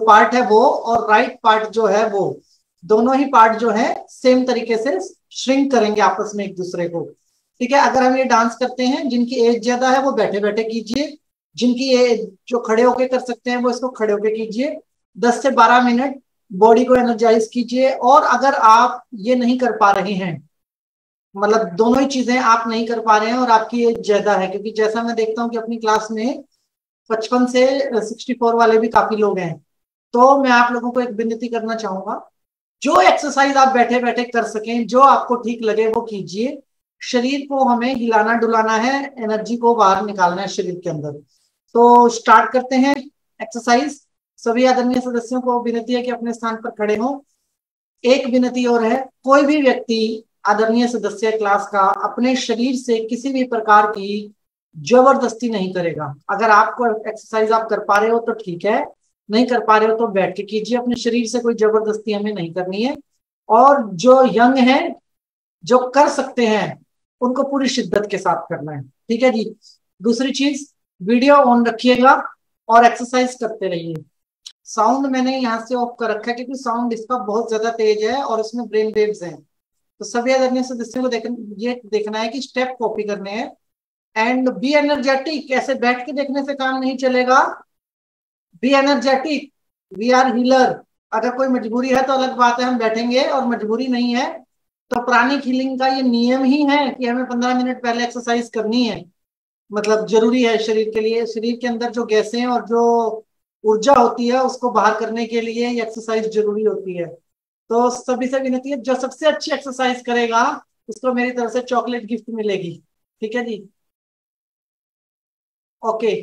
Part है वो और राइट पार्ट जो है वो, दोनों ही पार्ट जो है सेम तरीके से श्रिंक करेंगे आपस में एक दूसरे को। ठीक है, अगर हम ये डांस करते हैं, जिनकी एज ज्यादा है वो बैठे बैठे कीजिए, जिनकी एज जो खड़े होके कर सकते हैं वो इसको खड़े होके कीजिए। 10 से 12 मिनट बॉडी को एनर्जाइज कीजिए। और अगर आप ये नहीं कर पा रहे हैं, मतलब दोनों ही चीजें आप नहीं कर पा रहे हैं और आपकी एज ज्यादा है, क्योंकि जैसा मैं देखता हूँ कि अपनी क्लास में 55 से 64 वाले भी काफी लोग हैं, तो मैं आप लोगों को एक विनती करना चाहूंगा, जो एक्सरसाइज आप बैठे बैठे कर सकें, जो आपको ठीक लगे वो कीजिए। शरीर को हमें हिलाना डुलाना है, एनर्जी को बाहर निकालना है शरीर के अंदर। तो स्टार्ट करते हैं एक्सरसाइज। सभी आदरणीय सदस्यों को विनती है कि अपने स्थान पर खड़े हों। एक विनती और है, कोई भी व्यक्ति आदरणीय सदस्य क्लास का अपने शरीर से किसी भी प्रकार की जबरदस्ती नहीं करेगा। अगर आपको एक्सरसाइज आप कर पा रहे हो तो ठीक है, नहीं कर पा रहे हो तो बैठ के कीजिए। अपने शरीर से कोई जबरदस्ती हमें नहीं करनी है। और जो यंग है, जो कर सकते हैं, उनको पूरी शिद्दत के साथ करना है। ठीक है जी। दूसरी चीज, वीडियो ऑन रखिएगा और एक्सरसाइज करते रहिए। साउंड मैंने यहाँ से ऑफ कर रखा है क्योंकि साउंड इसका बहुत ज्यादा तेज है और इसमें ब्रेन वेव्स हैं। तो सभी आदरणीय सदस्यों को ये देखना है कि स्टेप कॉपी करने हैं। एंड बी एनर्जेटिक, ऐसे बैठ के देखने से काम नहीं चलेगा। Be energetic, we are healer. अगर कोई मजबूरी है तो अलग बात है, हम बैठेंगे, और मजबूरी नहीं है तो प्राणिक हीलिंग का ये नियम ही है कि हमें 15 मिनट पहले एक्सरसाइज करनी है। मतलब जरूरी है शरीर के लिए, शरीर के अंदर जो गैसें और जो ऊर्जा होती है उसको बाहर करने के लिए ये एक्सरसाइज जरूरी होती है। तो सभी से विनती है, जो सबसे अच्छी एक्सरसाइज करेगा उसको मेरी तरफ से चॉकलेट गिफ्ट मिलेगी। ठीक है जी। ओके।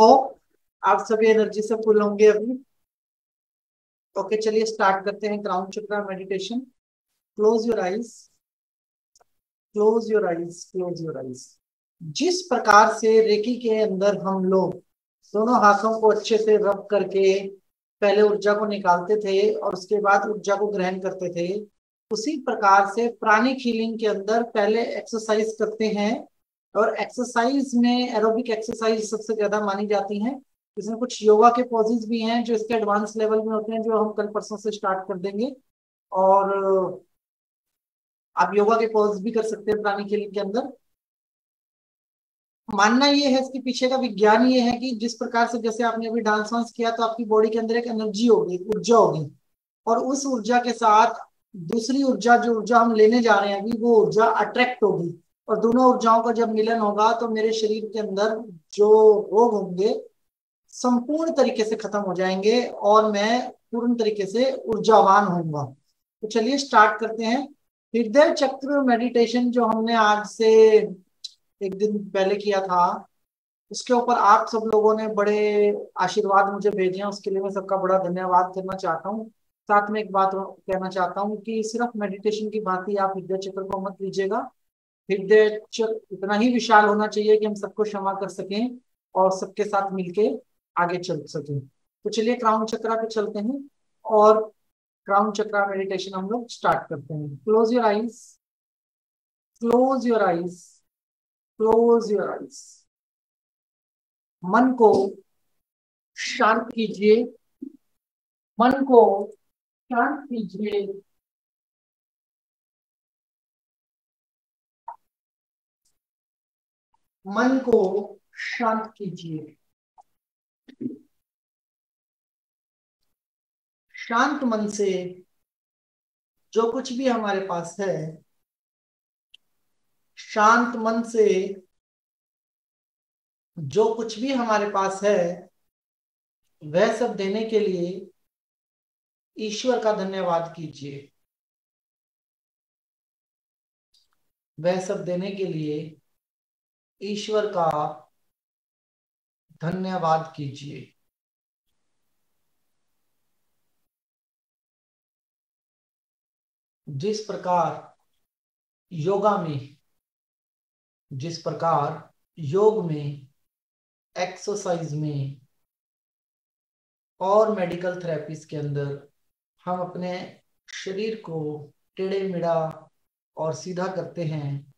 हो आप सभी एनर्जी से फुल होंगे अभी। ओके, चलिए स्टार्ट करते हैं crown chakra meditation. Close your eyes, close your eyes, close your eyes. जिस प्रकार से रेकी के अंदर हम लोग दोनों हाथों को अच्छे से रब करके पहले ऊर्जा को निकालते थे और उसके बाद ऊर्जा को ग्रहण करते थे, उसी प्रकार से प्राणिक हीलिंग के अंदर पहले एक्सरसाइज करते हैं। और एक्सरसाइज में एरोबिक एक्सरसाइज सबसे ज्यादा मानी जाती हैं। इसमें कुछ योगा के पोजेज भी हैं जो इसके एडवांस लेवल में होते हैं, जो हम कल परसों से स्टार्ट कर देंगे। और आप योगा के पोज भी कर सकते हैं प्राणिक हीलिंग के अंदर। मानना ये है, इसके पीछे का विज्ञान ये है कि जिस प्रकार से जैसे आपने अभी डांस वांस किया तो आपकी बॉडी के अंदर एक एनर्जी होगी, ऊर्जा होगी, और उस ऊर्जा के साथ दूसरी ऊर्जा, जो ऊर्जा हम लेने जा रहे हैं अभी, वो ऊर्जा अट्रैक्ट होगी। और दोनों ऊर्जाओं का जब मिलन होगा तो मेरे शरीर के अंदर जो रोग होंगे संपूर्ण तरीके से खत्म हो जाएंगे और मैं पूर्ण तरीके से ऊर्जावान होऊंगा। तो चलिए स्टार्ट करते हैं। हृदय चक्र मेडिटेशन जो हमने आज से एक दिन पहले किया था, उसके ऊपर आप सब लोगों ने बड़े आशीर्वाद मुझे भेजे हैं, उसके लिए मैं सबका बड़ा धन्यवाद करना चाहता हूँ। साथ में एक बात और कहना चाहता हूँ कि सिर्फ मेडिटेशन की बात ही आप हृदय चक्र को मत लीजिएगा। हृदय चक्र इतना ही विशाल होना चाहिए कि हम सबको क्षमा कर सकें और सबके साथ मिलके आगे चल सकें। तो चलिए क्राउन चक्रा पे चलते हैं और क्राउन चक्रा मेडिटेशन हम लोग स्टार्ट करते हैं। Close your eyes, close your eyes, close your eyes. मन को शांत कीजिए, मन को शांत कीजिए। मन को शांत कीजिए। शांत मन से जो कुछ भी हमारे पास है, शांत मन से जो कुछ भी हमारे पास है, वह सब देने के लिए ईश्वर का धन्यवाद कीजिए। वह सब देने के लिए ईश्वर का धन्यवाद कीजिए। जिस प्रकार योगा में, जिस प्रकार योग में, एक्सरसाइज में और मेडिकल थेरेपीज के अंदर हम अपने शरीर को टेढ़े मेढ़ा और सीधा करते हैं,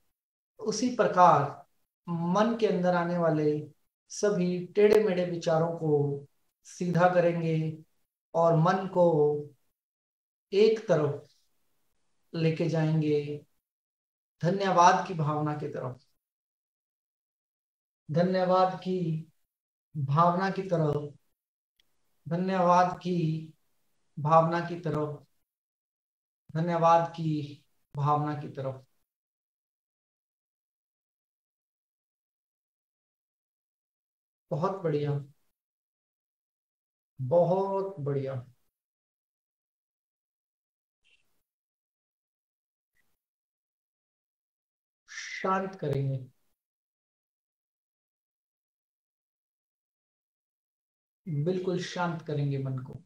उसी प्रकार मन के अंदर आने वाले सभी टेढ़े मेढ़े विचारों को सीधा करेंगे और मन को एक तरफ लेके जाएंगे धन्यवाद की भावना की तरफ, धन्यवाद की भावना की तरफ, धन्यवाद की भावना की तरफ, धन्यवाद की भावना की तरफ। बहुत बढ़िया, बहुत बढ़िया। शांत करेंगे, बिल्कुल शांत करेंगे मन को।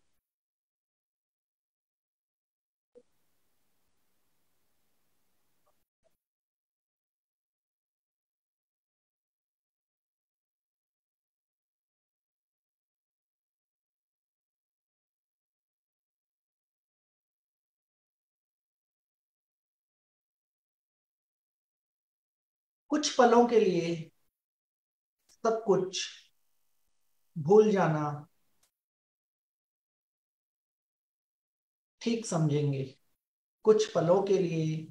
कुछ पलों के लिए सब कुछ भूल जाना ठीक समझेंगे। कुछ पलों के लिए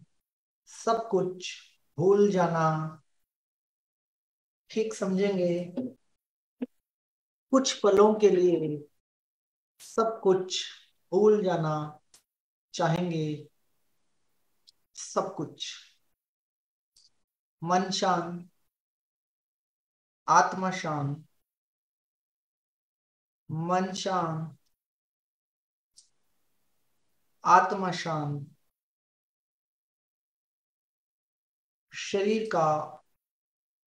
सब कुछ भूल जाना ठीक समझेंगे। कुछ पलों के लिए सब कुछ भूल जाना चाहेंगे। सब कुछ। मन शांत, आत्मा शांत, मन शांत, आत्मा शांत, शरीर का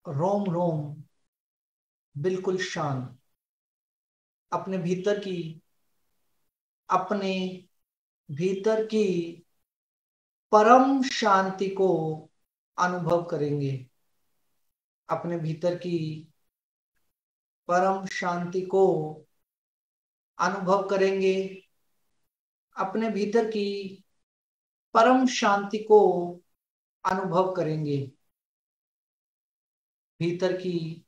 रोम रोम बिल्कुल शांत। अपने भीतर की परम शांति को अनुभव करेंगे। अपने भीतर की परम शांति को अनुभव करेंगे। अपने भीतर की परम शांति को अनुभव करेंगे। भीतर की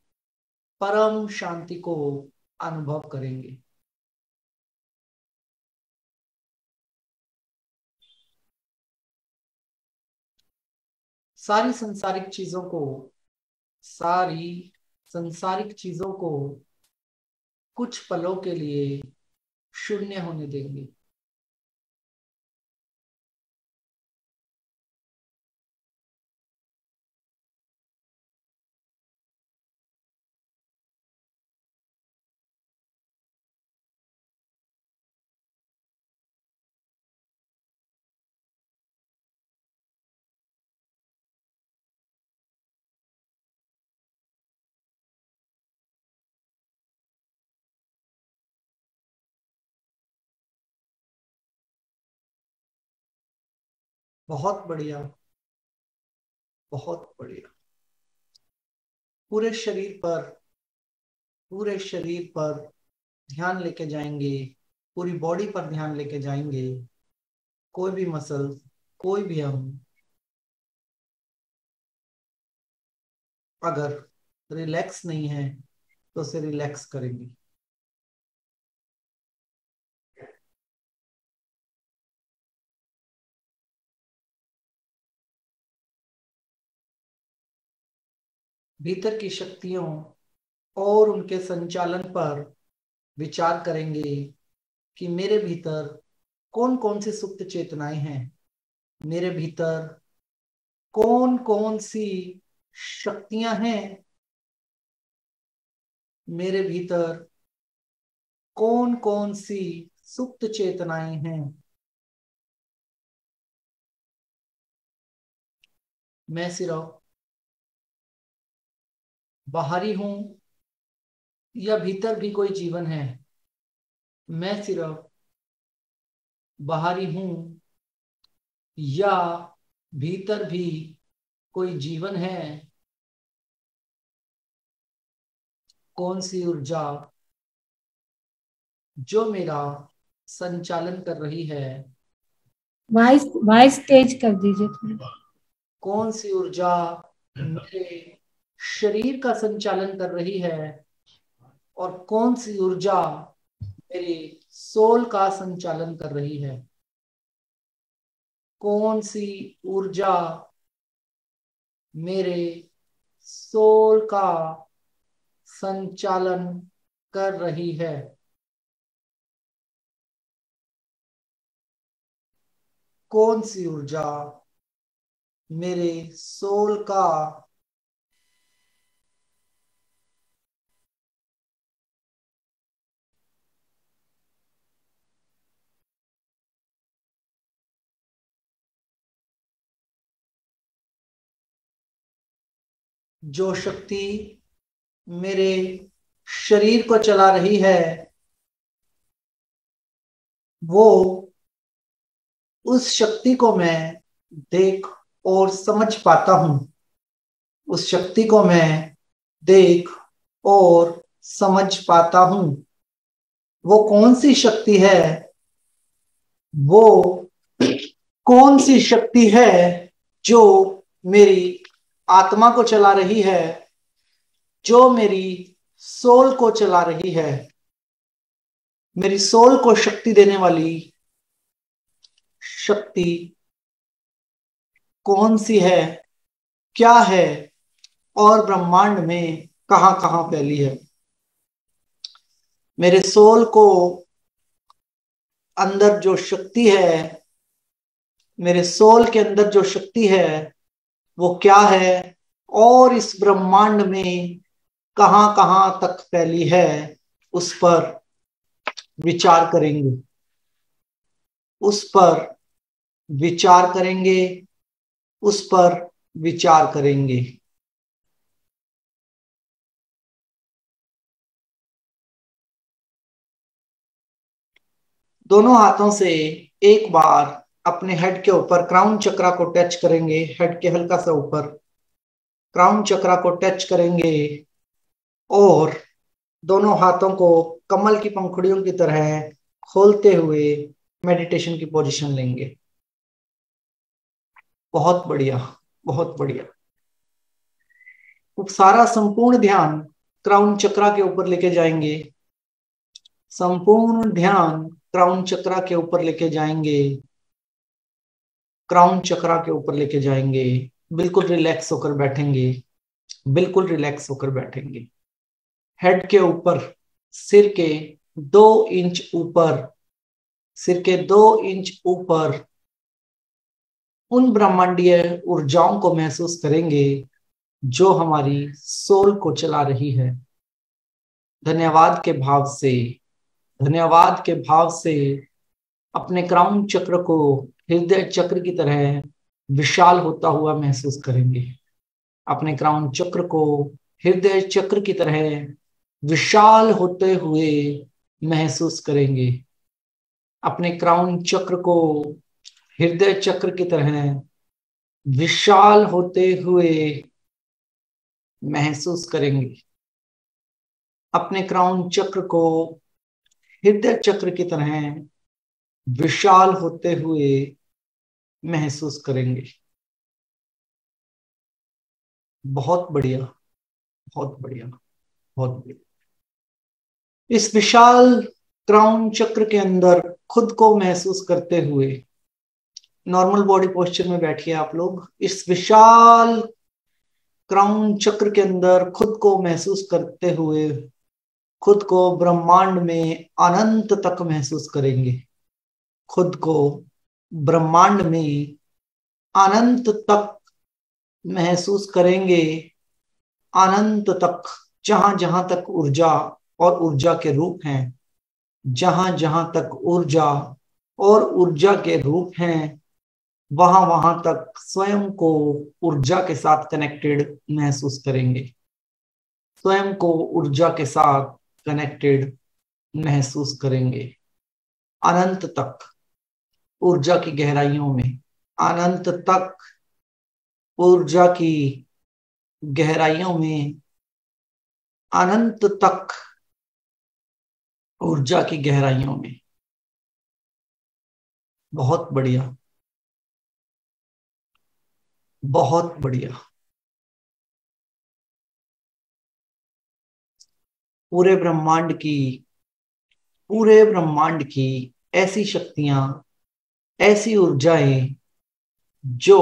परम शांति को अनुभव करेंगे। सारी संसारिक चीजों को कुछ पलों के लिए शून्य होने देंगे। बहुत बढ़िया, बहुत बढ़िया। पूरे शरीर पर पूरे शरीर पर ध्यान लेके जाएंगे। पूरी बॉडी पर ध्यान लेके जाएंगे। कोई भी मसल, कोई भी अंग अगर रिलैक्स नहीं है तो उसे रिलैक्स करेंगे। भीतर की शक्तियों और उनके संचालन पर विचार करेंगे कि मेरे भीतर कौन कौन सी सुप्त चेतनाएं हैं। मेरे भीतर कौन कौन सी शक्तियां हैं। मेरे भीतर कौन कौन सी सुप्त चेतनाएं हैं। मैं सिर्फ बाहरी हूं या भीतर भी कोई जीवन है। मैं सिर्फ बाहरी हूं या भीतर भी कोई जीवन है। कौन सी ऊर्जा जो मेरा संचालन कर रही है। वॉइस वॉइस तेज कर दीजिए थोड़ा। कौन सी ऊर्जा मेरे शरीर का संचालन कर रही है और कौन सी ऊर्जा मेरी सोल का संचालन कर रही है। कौन सी ऊर्जा मेरे सोल का संचालन कर रही है। कौन सी ऊर्जा मेरे सोल का जो शक्ति मेरे शरीर को चला रही है वो उस शक्ति को मैं देख और समझ पाता हूं। उस शक्ति को मैं देख और समझ पाता हूं। वो कौन सी शक्ति है। वो कौन सी शक्ति है जो मेरी आत्मा को चला रही है, जो मेरी सोल को चला रही है। मेरी सोल को शक्ति देने वाली शक्ति कौन सी है, क्या है और ब्रह्मांड में कहां कहां फैली है। मेरे सोल को अंदर जो शक्ति है, मेरे सोल के अंदर जो शक्ति है वो क्या है और इस ब्रह्मांड में कहां कहां तक फैली है, उस पर विचार करेंगे। उस पर विचार करेंगे। उस पर विचार करेंगे। दोनों हाथों से एक बार अपने हेड के ऊपर क्राउन चक्रा को टच करेंगे, हेड के हल्का सा ऊपर क्राउन चक्रा को टच करेंगे और दोनों हाथों को कमल की पंखुड़ियों की तरह खोलते हुए मेडिटेशन की पोजीशन लेंगे। बहुत बढ़िया, बहुत बढ़िया। सारा संपूर्ण ध्यान क्राउन चक्रा के ऊपर लेके जाएंगे, संपूर्ण ध्यान क्राउन चक्रा के ऊपर लेके जाएंगे, क्राउन चक्रा के ऊपर लेके जाएंगे। बिल्कुल रिलैक्स होकर बैठेंगे, बिल्कुल रिलैक्स होकर बैठेंगे। हेड के ऊपर, सिर के 2 इंच ऊपर, सिर के 2 इंच ऊपर उन ब्रह्मांडीय ऊर्जाओं को महसूस करेंगे जो हमारी सोल को चला रही है। धन्यवाद के भाव से, धन्यवाद के भाव से अपने क्राउन चक्र को हृदय चक्र की तरह विशाल होता हुआ महसूस करेंगे। अपने क्राउन चक्र को हृदय चक्र की तरह विशाल होते हुए महसूस करेंगे। अपने क्राउन चक्र को हृदय चक्र की तरह विशाल होते हुए महसूस करेंगे। अपने क्राउन चक्र को हृदय चक्र की तरह विशाल होते हुए महसूस करेंगे। बहुत बढ़िया, बहुत बढ़िया, बहुत बढ़िया। इस विशाल क्राउन चक्र के अंदर खुद को महसूस करते हुए नॉर्मल बॉडी पोस्चर में बैठिए आप लोग। इस विशाल क्राउन चक्र के अंदर खुद को महसूस करते हुए खुद को ब्रह्मांड में अनंत तक महसूस करेंगे। खुद को ब्रह्मांड में अनंत तक महसूस करेंगे, अनंत तक, जहां जहां तक ऊर्जा और ऊर्जा के रूप हैं, जहां जहां तक ऊर्जा और ऊर्जा के रूप हैं, वहां वहां तक स्वयं को ऊर्जा के साथ कनेक्टेड महसूस करेंगे। स्वयं को ऊर्जा के साथ कनेक्टेड महसूस करेंगे। अनंत तक ऊर्जा की गहराइयों में, अनंत तक ऊर्जा की गहराइयों में, अनंत तक ऊर्जा की गहराइयों में। बहुत बढ़िया, बहुत बढ़िया। पूरे ब्रह्मांड की, पूरे ब्रह्मांड की ऐसी शक्तियां, ऐसी ऊर्जाएं जो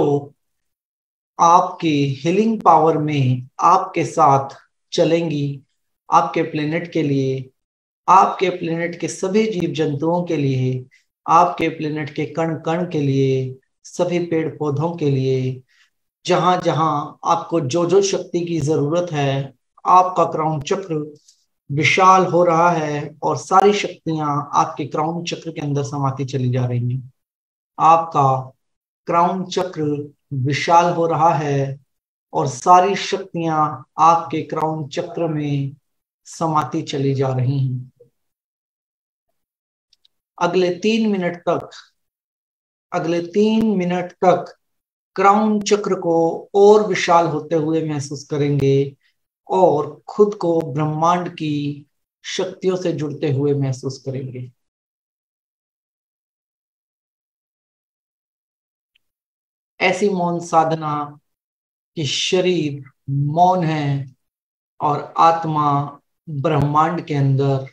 आपके हीलिंग पावर में आपके साथ चलेंगी, आपके प्लेनेट के लिए, आपके प्लेनेट के सभी जीव जंतुओं के लिए, आपके प्लेनेट के कण कण के लिए, सभी पेड़ पौधों के लिए, जहां जहां आपको जो जो शक्ति की जरूरत है, आपका क्राउन चक्र विशाल हो रहा है और सारी शक्तियां आपके क्राउन चक्र के अंदर समाती चली जा रही हैं। आपका क्राउन चक्र विशाल हो रहा है और सारी शक्तियां आपके क्राउन चक्र में समाती चली जा रही हैं। अगले 3 मिनट तक, अगले 3 मिनट तक क्राउन चक्र को और विशाल होते हुए महसूस करेंगे और खुद को ब्रह्मांड की शक्तियों से जुड़ते हुए महसूस करेंगे। ऐसी मौन साधना कि शरीर मौन है और आत्मा ब्रह्मांड के अंदर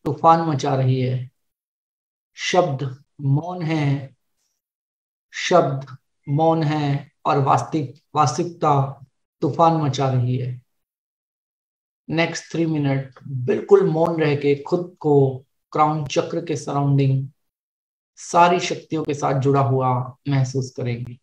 तूफान मचा रही है। शब्द मौन है, शब्द मौन है और वास्तविकता तूफान मचा रही है। नेक्स्ट 3 मिनट बिल्कुल मौन रह के खुद को क्राउन चक्र के सराउंडिंग सारी शक्तियों के साथ जुड़ा हुआ महसूस करेंगे।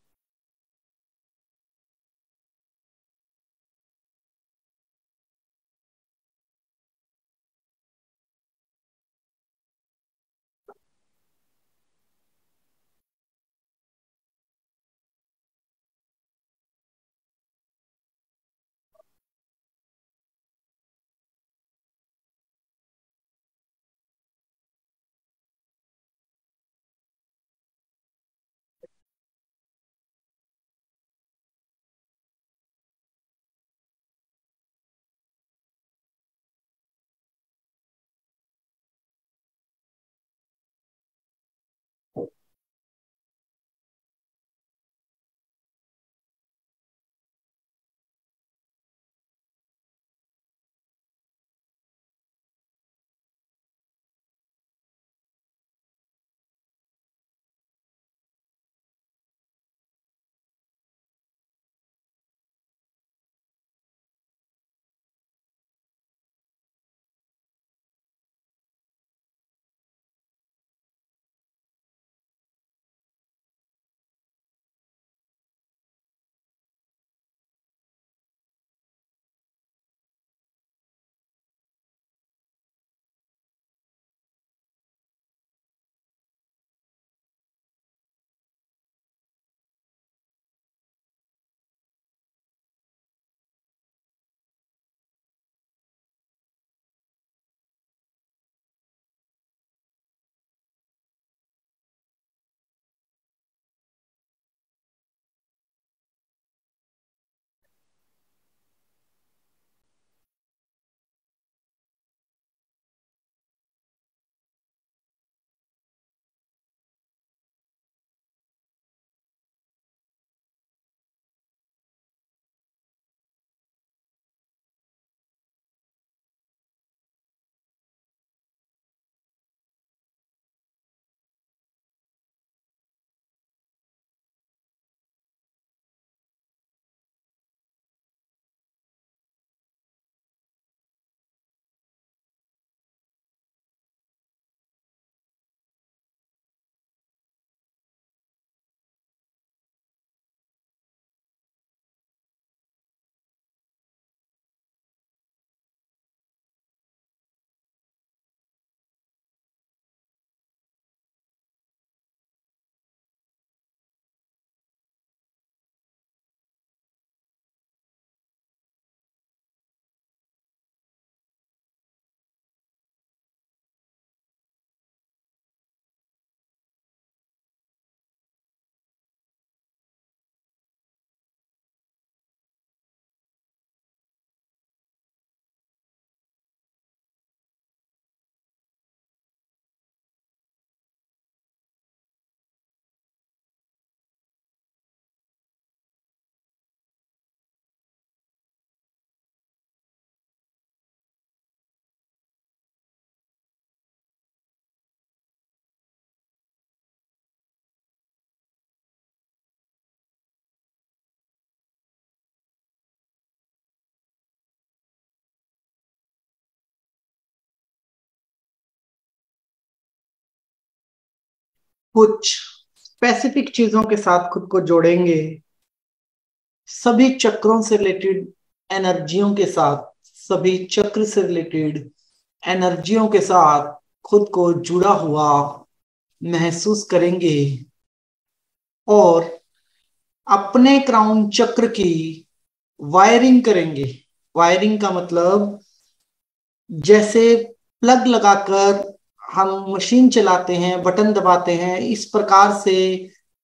कुछ स्पेसिफिक चीजों के साथ खुद को जोड़ेंगे, सभी चक्रों से रिलेटेड एनर्जियों के साथ, सभी चक्र से रिलेटेड एनर्जियों के साथ खुद को जुड़ा हुआ महसूस करेंगे और अपने क्राउन चक्र की वायरिंग करेंगे। वायरिंग का मतलब जैसे प्लग लगाकर हम मशीन चलाते हैं, बटन दबाते हैं, इस प्रकार से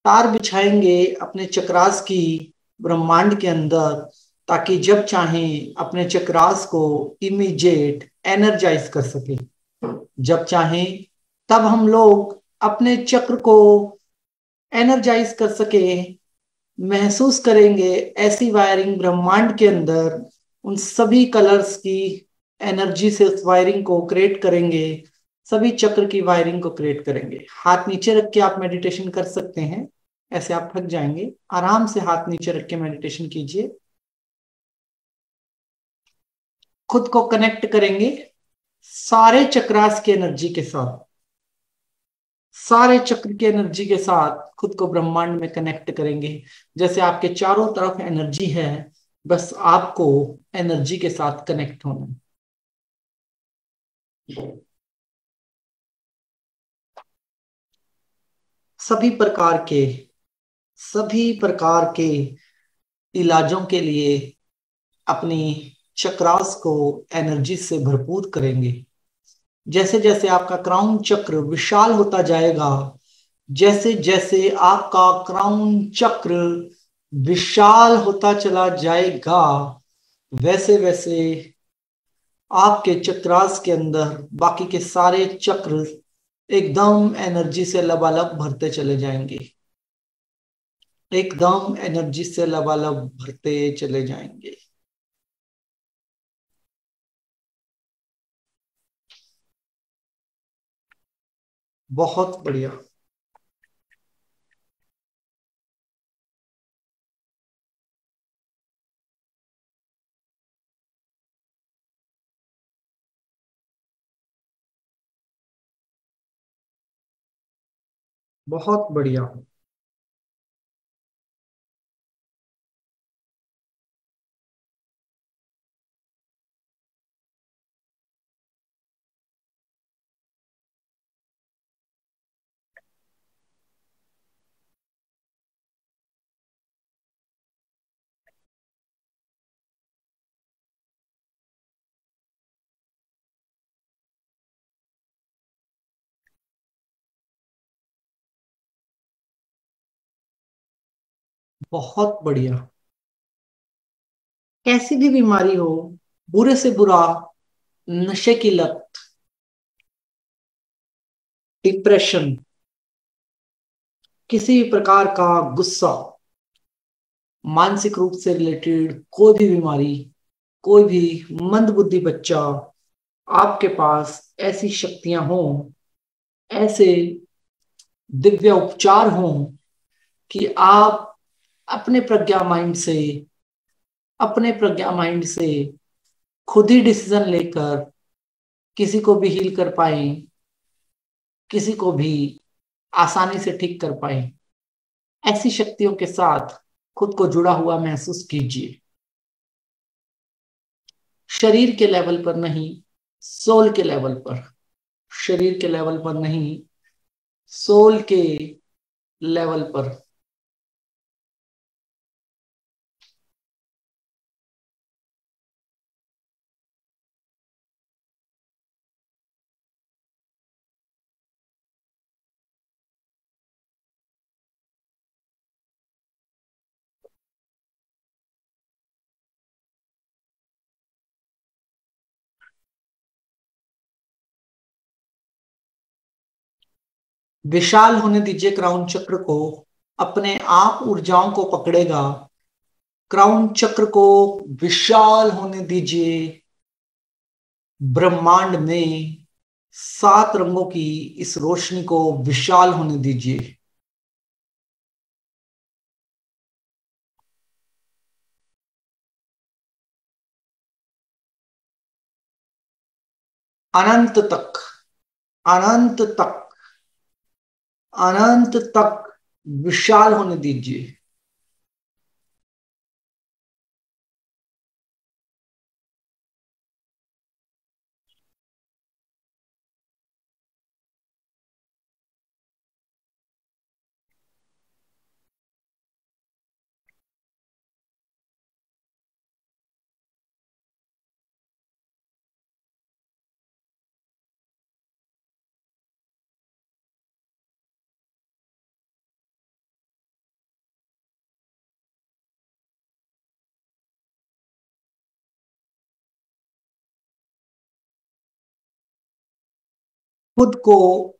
तार बिछाएंगे अपने चक्रास की ब्रह्मांड के अंदर, ताकि जब चाहें अपने चक्रास को इमीडिएट एनर्जाइज कर सके। जब चाहें तब हम लोग अपने चक्र को एनर्जाइज कर सके, महसूस करेंगे ऐसी वायरिंग ब्रह्मांड के अंदर। उन सभी कलर्स की एनर्जी से उस वायरिंग को क्रिएट करेंगे, सभी चक्र की वायरिंग को क्रिएट करेंगे। हाथ नीचे रख के आप मेडिटेशन कर सकते हैं, ऐसे आप थक जाएंगे। आराम से हाथ नीचे रख के मेडिटेशन कीजिए। खुद को कनेक्ट करेंगे सारे चक्रास की एनर्जी के साथ, सारे चक्र की एनर्जी के साथ खुद को ब्रह्मांड में कनेक्ट करेंगे। जैसे आपके चारों तरफ एनर्जी है, बस आपको एनर्जी के साथ कनेक्ट होना है। सभी प्रकार के सभी प्रकार के इलाजों के लिए अपनी चक्रास को एनर्जी से भरपूर करेंगे। जैसे जैसे आपका क्राउन चक्र विशाल होता जाएगा, जैसे जैसे आपका क्राउन चक्र विशाल होता चला जाएगा, वैसे वैसे आपके चक्रास के अंदर बाकी के सारे चक्र एकदम एनर्जी से लबालब भरते चले जाएंगे, एकदम एनर्जी से लबालब भरते चले जाएंगे। बहुत बढ़िया। बहुत बढ़िया। बहुत बढ़िया। कैसी भी बीमारी हो, बुरे से बुरा नशे की लत, डिप्रेशन, किसी भी प्रकार का गुस्सा, मानसिक रूप से रिलेटेड कोई भी बीमारी, कोई भी मंदबुद्धि बच्चा, आपके पास ऐसी शक्तियां हों, ऐसे दिव्य उपचार हों कि आप अपने प्रज्ञा माइंड से अपने प्रज्ञा माइंड से खुद ही डिसीजन लेकर किसी को भी हील कर पाए, किसी को भी आसानी से ठीक कर पाए। ऐसी शक्तियों के साथ खुद को जुड़ा हुआ महसूस कीजिए। शरीर के लेवल पर नहीं, सोल के लेवल पर। शरीर के लेवल पर नहीं, सोल के लेवल पर। विशाल होने दीजिए क्राउन चक्र को, अपने आप ऊर्जाओं को पकड़ेगा। क्राउन चक्र को विशाल होने दीजिए। ब्रह्मांड में 7 रंगों की इस रोशनी को विशाल होने दीजिए। अनंत तक, अनंत तक, अनंत तक विशाल होने दीजिए। खुद को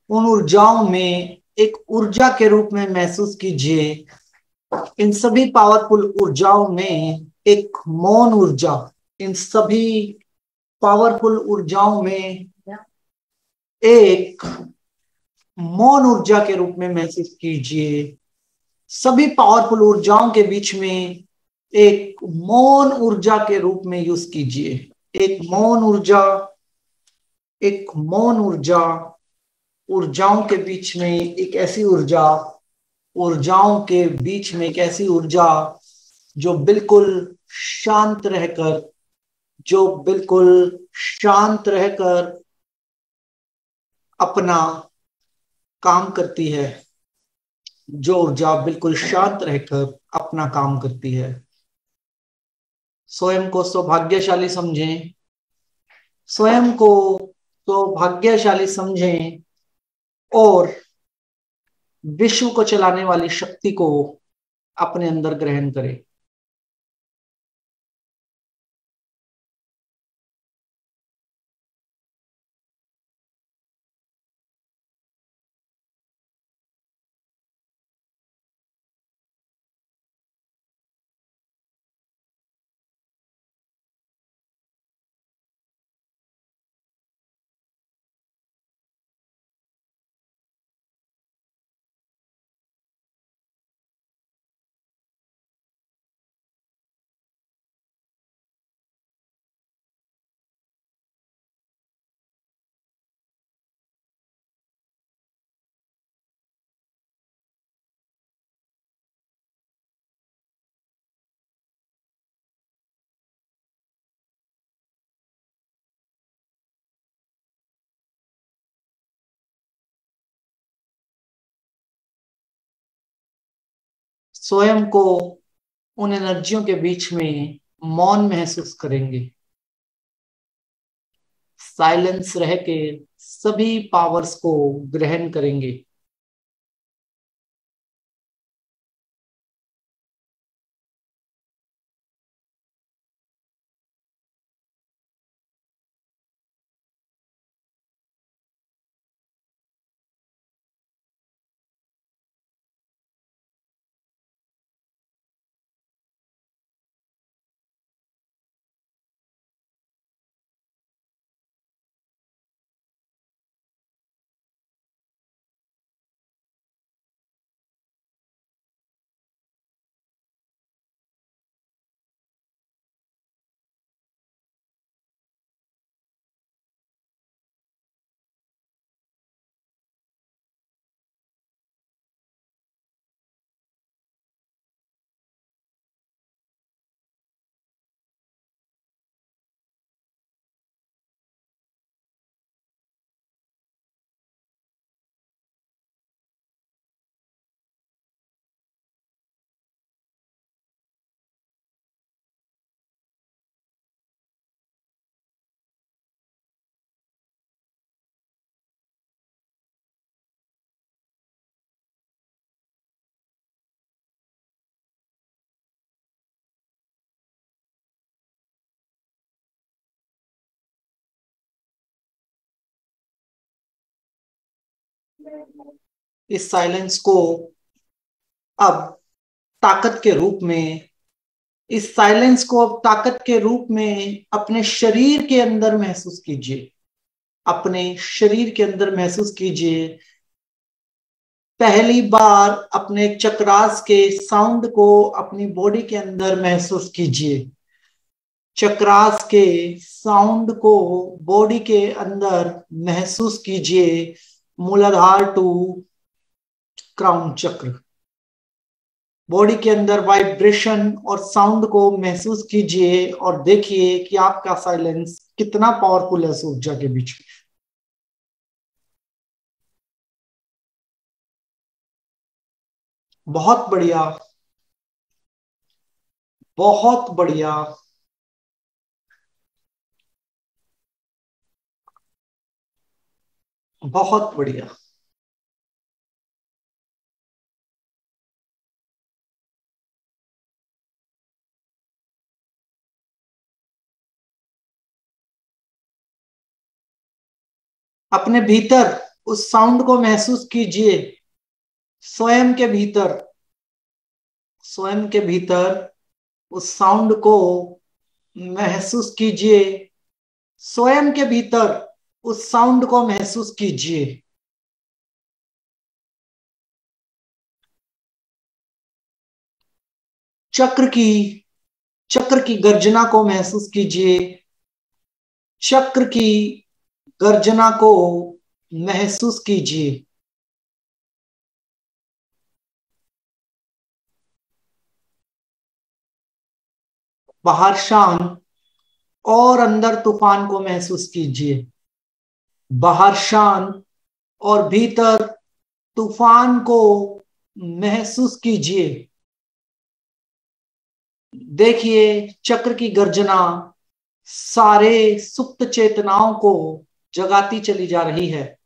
उन ऊर्जाओं में एक ऊर्जा के रूप में महसूस कीजिए। इन सभी पावरफुल ऊर्जाओं में एक मौन ऊर्जा, इन सभी पावरफुल ऊर्जाओं में एक मौन ऊर्जा के रूप में महसूस कीजिए। सभी पावरफुल ऊर्जाओं के बीच में एक मौन ऊर्जा के रूप में यूज कीजिए। एक मौन ऊर्जा, एक मौन ऊर्जा, ऊर्जाओं के बीच में एक ऐसी ऊर्जा, ऊर्जाओं के बीच में एक ऐसी ऊर्जा जो बिल्कुल शांत रहकर, जो बिल्कुल शांत रहकर अपना काम करती है, जो ऊर्जा बिल्कुल शांत रहकर अपना काम करती है। स्वयं को सौभाग्यशाली समझें, स्वयं को सौभाग्यशाली समझें और विश्व को चलाने वाली शक्ति को अपने अंदर ग्रहण करें। स्वयं को उन एनर्जियों के बीच में मौन महसूस करेंगे। साइलेंस रह के सभी पावर्स को ग्रहण करेंगे। इस साइलेंस को अब ताकत के रूप में, इस साइलेंस को अब ताकत के रूप में अपने शरीर के अंदर महसूस कीजिए। अपने शरीर के अंदर महसूस कीजिए। पहली बार अपने चक्रास के साउंड को अपनी बॉडी के अंदर महसूस कीजिए। चक्रास के साउंड को बॉडी के अंदर महसूस कीजिए। मूलाधार टू क्राउन चक्र। बॉडी के अंदर वाइब्रेशन और साउंड को महसूस कीजिए और देखिए कि आपका साइलेंस कितना पावरफुल है उस ऊर्जा के बीच में। बहुत बढ़िया, बहुत बढ़िया। बहुत बढ़िया। अपने भीतर उस साउंड को महसूस कीजिए। स्वयं के भीतर, स्वयं के भीतर उस साउंड को महसूस कीजिए। स्वयं के भीतर उस साउंड को महसूस कीजिए। चक्र की, चक्र की गर्जना को महसूस कीजिए। चक्र की गर्जना को महसूस कीजिए। बाहर शांत और अंदर तूफान को महसूस कीजिए। बाहर शांत और भीतर तूफान को महसूस कीजिए। देखिए चक्र की गर्जना सारे सुप्त चेतनाओं को जगाती चली जा रही है।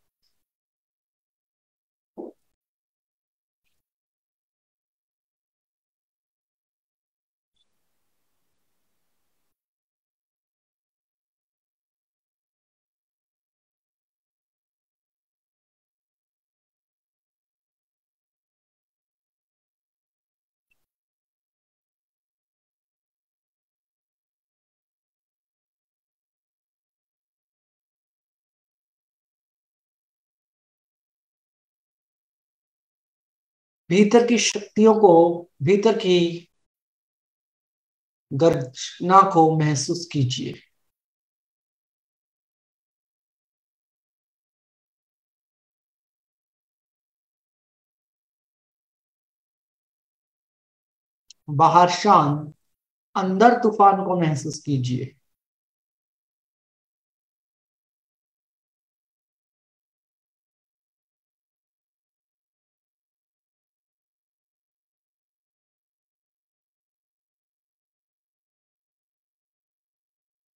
भीतर की शक्तियों को, भीतर की गर्जना को महसूस कीजिए। बाहर शांत, अंदर तूफान को महसूस कीजिए।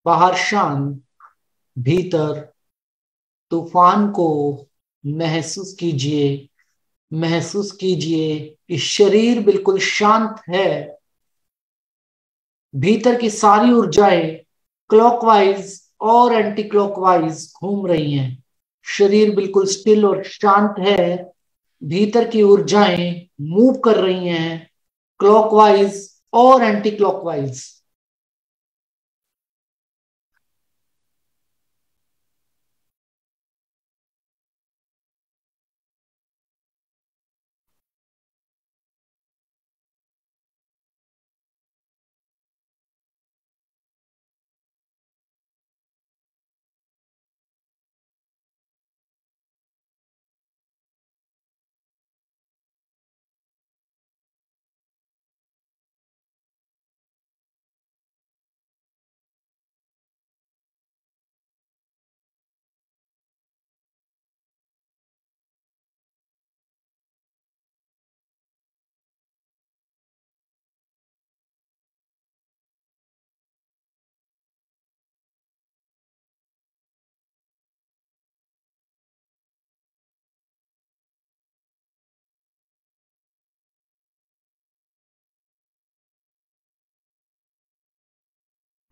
बाहर शांत, भीतर तूफान को महसूस कीजिए। महसूस कीजिए कि शरीर बिल्कुल शांत है। भीतर की सारी ऊर्जाएं क्लॉकवाइज और एंटी क्लॉकवाइज घूम रही हैं। शरीर बिल्कुल स्टिल और शांत है। भीतर की ऊर्जाएं मूव कर रही हैं क्लॉकवाइज और एंटी क्लॉकवाइज।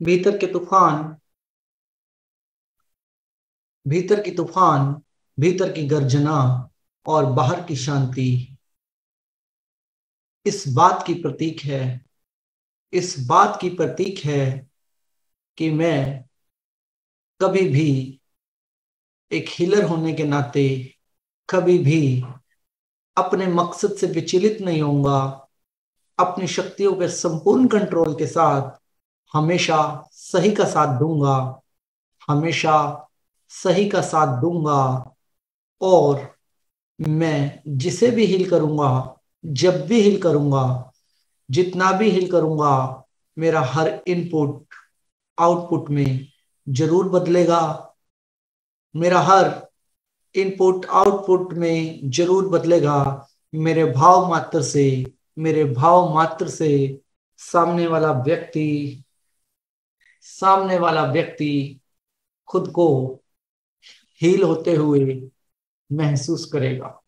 भीतर के तूफान, भीतर की तूफान, भीतर की गर्जना और बाहर की शांति इस बात की प्रतीक है, इस बात की प्रतीक है कि मैं कभी भी एक हीलर होने के नाते कभी भी अपने मकसद से विचलित नहीं होऊंगा। अपनी शक्तियों पे संपूर्ण कंट्रोल के साथ हमेशा सही का साथ दूंगा। हमेशा सही का साथ दूंगा और मैं जिसे भी हील करूंगा, जब भी हील करूंगा, जितना भी हील करूंगा, मेरा हर इनपुट आउटपुट में जरूर बदलेगा। मेरा हर इनपुट आउटपुट में जरूर बदलेगा। मेरे भाव मात्र से, मेरे भाव मात्र से सामने वाला व्यक्ति, सामने वाला व्यक्ति खुद को हील होते हुए महसूस करेगा।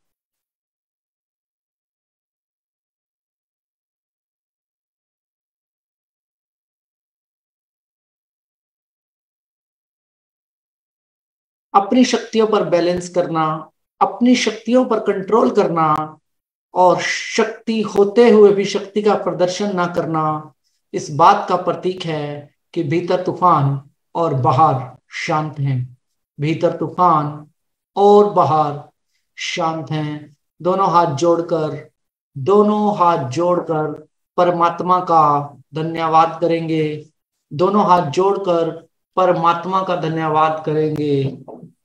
अपनी शक्तियों पर बैलेंस करना, अपनी शक्तियों पर कंट्रोल करना और शक्ति होते हुए भी शक्ति का प्रदर्शन ना करना, इस बात का प्रतीक है कि भीतर तूफान और बाहर शांत हैं। भीतर तूफान और बाहर शांत हैं। दोनों हाथ जोड़कर, दोनों हाथ जोड़कर परमात्मा का धन्यवाद करेंगे। दोनों हाथ जोड़कर परमात्मा का धन्यवाद करेंगे।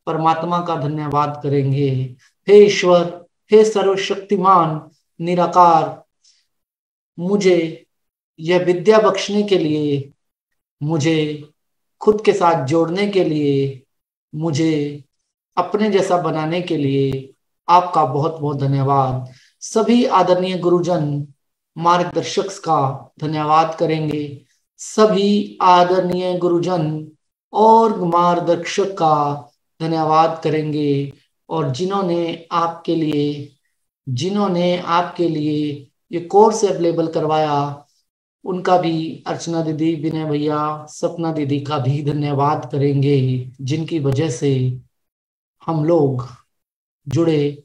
परमात्मा का धन्यवाद करेंगे। हे ईश्वर, हे सर्वशक्तिमान निराकार, मुझे यह विद्या बख्शने के लिए, मुझे खुद के साथ जोड़ने के लिए, मुझे अपने जैसा बनाने के लिए आपका बहुत बहुत धन्यवाद। सभी आदरणीय गुरुजन मार्गदर्शक का धन्यवाद करेंगे। सभी आदरणीय गुरुजन और मार्गदर्शक का धन्यवाद करेंगे। और जिन्होंने आपके लिए ये कोर्स अवेलेबल करवाया, उनका भी, अर्चना दीदी, विनय भैया, सपना दीदी का भी धन्यवाद करेंगे, जिनकी वजह से हम लोग जुड़े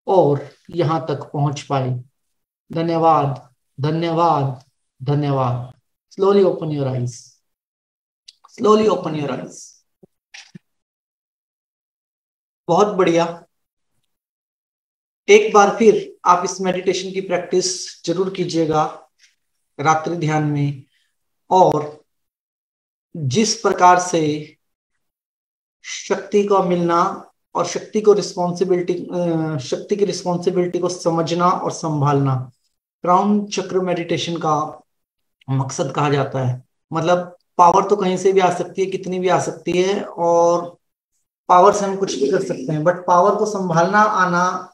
और यहाँ तक पहुंच पाए। धन्यवाद, धन्यवाद, धन्यवाद। Slowly open your eyes, slowly open your eyes. बहुत बढ़िया। एक बार फिर आप इस मेडिटेशन की प्रैक्टिस जरूर कीजिएगा रात्रि ध्यान में। और जिस प्रकार से शक्ति को मिलना और शक्ति की रिस्पॉन्सिबिलिटी को समझना और संभालना क्राउन चक्र मेडिटेशन का मकसद कहा जाता है। मतलब पावर तो कहीं से भी आ सकती है, कितनी भी आ सकती है, और पावर से हम कुछ भी कर सकते हैं, बट पावर को संभालना आना,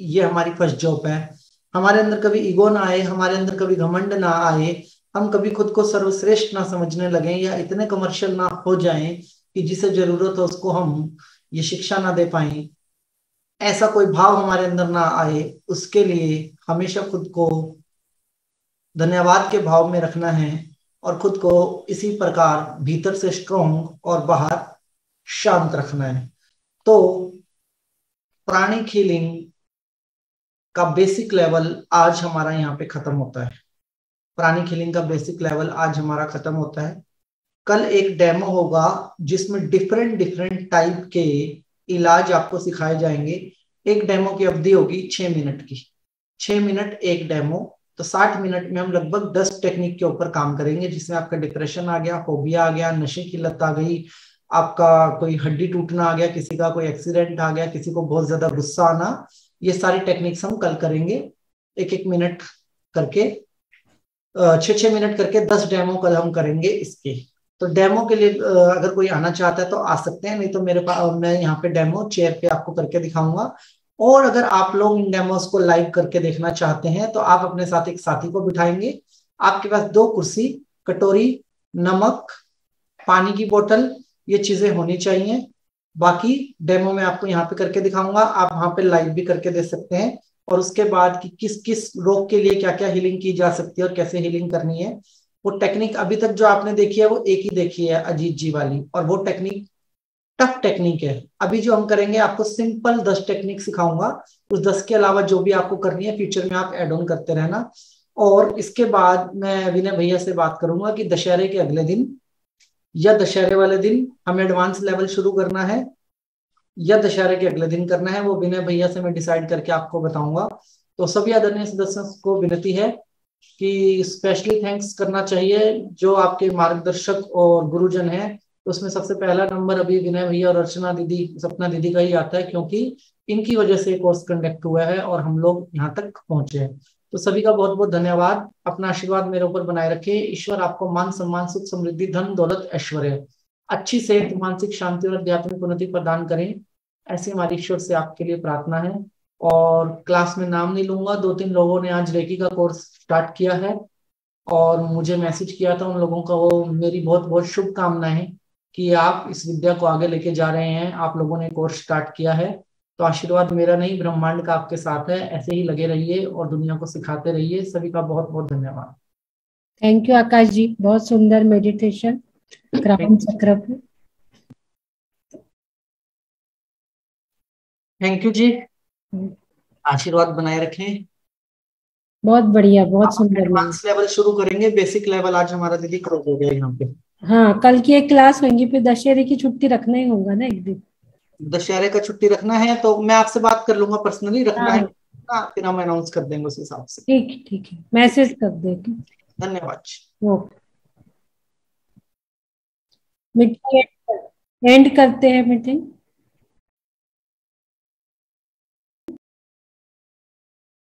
ये हमारी फर्स्ट जॉब है। हमारे अंदर कभी ईगो ना आए, हमारे अंदर कभी घमंड ना आए, हम कभी खुद को सर्वश्रेष्ठ ना समझने लगे, या इतने कमर्शियल ना हो जाएं कि जिसे जरूरत हो उसको हम ये शिक्षा ना दे पाए। ऐसा कोई भाव हमारे अंदर ना आए, उसके लिए हमेशा खुद को धन्यवाद के भाव में रखना है और खुद को इसी प्रकार भीतर से स्ट्रोंग और बाहर शांत रखना है। तो प्राणिक हीलिंग का बेसिक लेवल आज हमारा यहाँ पे खत्म होता है। प्राणिक हीलिंग का बेसिक लेवल आज हमारा खत्म होता है। कल एक डेमो होगा जिसमें डिफरेंट डिफरेंट टाइप के इलाज आपको सिखाए जाएंगे। एक डेमो की अवधि होगी 6 मिनट की, 6 मिनट एक डेमो। तो 60 मिनट में हम लगभग 10 टेक्निक के ऊपर काम करेंगे, जिसमें आपका डिप्रेशन आ गया, फोबिया आ गया, नशे की लत आ गई, आपका कोई हड्डी टूटना आ गया, किसी का कोई एक्सीडेंट आ गया, किसी को बहुत ज्यादा गुस्सा आना, ये सारी टेक्निक्स हम कल करेंगे। एक एक मिनट करके, 6-6 मिनट करके 10 डेमो कल हम करेंगे इसके। तो डेमो के लिए अगर कोई आना चाहता है तो आ सकते हैं, नहीं तो मेरे पास, मैं यहाँ पे डेमो चेयर पे आपको करके दिखाऊंगा। और अगर आप लोग इन डेमोस को लाइव करके देखना चाहते हैं तो आप अपने साथ एक साथी को बिठाएंगे। आपके पास 2 कुर्सी, कटोरी, नमक, पानी की बोतल, ये चीजें होनी चाहिए। बाकी डेमो में आपको यहाँ पे करके दिखाऊंगा, आप वहां पे लाइव भी करके दे सकते हैं। और उसके बाद कि किस किस रोग के लिए क्या क्या हीलिंग की जा सकती है और कैसे हीलिंग करनी है, वो टेक्निक अभी तक जो आपने देखी है वो एक ही देखी है, अजीत जी वाली, और वो टेक्निक टफ टेक्निक है। अभी जो हम करेंगे, आपको सिंपल 10 टेक्निक सिखाऊंगा। उस 10 के अलावा जो भी आपको करनी है फ्यूचर में आप एड ऑन करते रहना। और इसके बाद मैं विनय भैया से बात करूंगा कि दशहरे के अगले दिन या दशहरे वाले दिन हमें एडवांस लेवल शुरू करना है या दशहरे के अगले दिन करना है, वो विनय भैया से मैं डिसाइड करके आपको बताऊंगा। तो सभी आदरणीय सदस्यों को विनती है कि स्पेशली थैंक्स करना चाहिए जो आपके मार्गदर्शक और गुरुजन हैं, तो उसमें सबसे पहला नंबर अभी विनय भैया और अर्चना दीदी, सपना दीदी का ही आता है, क्योंकि इनकी वजह से कोर्स कंडक्ट हुआ है और हम लोग यहाँ तक पहुंचे हैं। तो सभी का बहुत बहुत धन्यवाद। अपना आशीर्वाद मेरे ऊपर बनाए रखे। ईश्वर आपको मान सम्मान सुख समृद्धि धन दौलत ऐश्वर्य, अच्छी सेहत, मानसिक शांति और आध्यात्मिक उन्नति प्रदान करें, ऐसी हमारी ईश्वर से आपके लिए प्रार्थना है। और क्लास में नाम नहीं लूंगा, 2-3 लोगों ने आज रेकी का कोर्स स्टार्ट किया है और मुझे मैसेज किया था, उन लोगों का वो मेरी बहुत बहुत शुभकामनाएं कि आप इस विद्या को आगे लेके जा रहे हैं, आप लोगों ने कोर्स स्टार्ट किया है। तो आशीर्वाद मेरा नहीं, ब्रह्मांड का आपके साथ है। ऐसे ही लगे रहिए और दुनिया को सिखाते रहिए। सभी का बहुत बहुत धन्यवाद। थैंक यू आकाश जी, बहुत सुंदर मेडिटेशन क्राउन चक्र पे। थैंक यू जी, आशीर्वाद बनाए रखें। बहुत बढ़िया, बहुत सुंदर। एडवांस लेवल शुरू करेंगे, बेसिक लेवल आज हमारा दीदी क्लोज हो गया यहाँ पे। हाँ, कल की एक क्लास होगी, फिर दशहरे की छुट्टी रखना ही होगा ना एक दिन। दशहरे का छुट्टी रखना है तो मैं आपसे बात कर लूंगा, पर्सनली रखना है हाँ ना, फिर हम अनाउंस कर देंगे उस हिसाब से। ठीक है, ठीक है, मैसेज कर देगी। धन्यवाद। ओके, मीटिंग एंड करते हैं मीटिंग।